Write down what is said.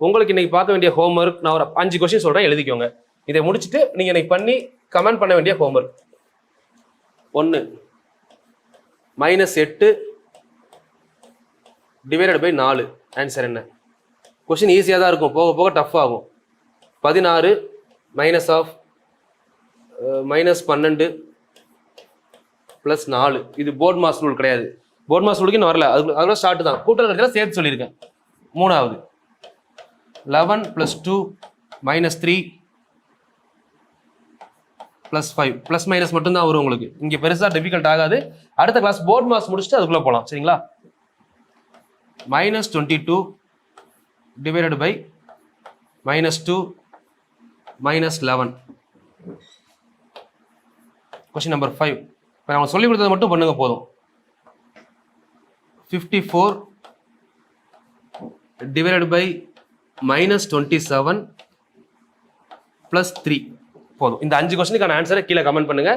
உங்களுக்கு இன்னைக்கு பார்க்க வேண்டிய ஹோம்ஒர்க் நான் ஒரு 5 கொஸ்டின் சொல்றேன், எழுதிக்கோங்க. இதை முடிச்சுட்டு நீங்க இன்னைக்கு பண்ணி கமெண்ட் பண்ண வேண்டிய ஹோம்ஒர்க். 1 -8 divided by 4. ஆன்சர் என்ன? கொஸ்டின் ஈஸியாக தான் இருக்கும், போக போக டஃப் ஆகும். 16 -12 + 4. இது போர்ட் மாஸ் ரூல் கிடையாது. போர்ட் மாஸ் ரூலுக்கு இன்னும் வரல, அதுக்குள்ள ஸ்டார்ட் தான். கூட்டல் கடைசியில் சேர்த்து சொல்லியிருக்கேன். 3வது 11 + 2 -3 + 5. ப்ளஸ் மைனஸ் மட்டும்தான் வரும் உங்களுக்கு. இங்கே பெருசாக டிஃபிகல்ட் ஆகாது. அடுத்த கிளாஸ் போர்ட் மாஸ் முடிச்சுட்டு அதுக்குள்ளே போகலாம். சரிங்களா? -22 டிவைடட் பை -2 -11. Question number 5. இப்போ நான் சொல்லி கொடுத்ததை மட்டும் பண்ணுங்க போதும். 54 டிவைடட் பை -27 + 3 போதும். இந்த 5 கொஸ்டினுக்கான ஆன்சரை கீழே கமெண்ட் பண்ணுங்க.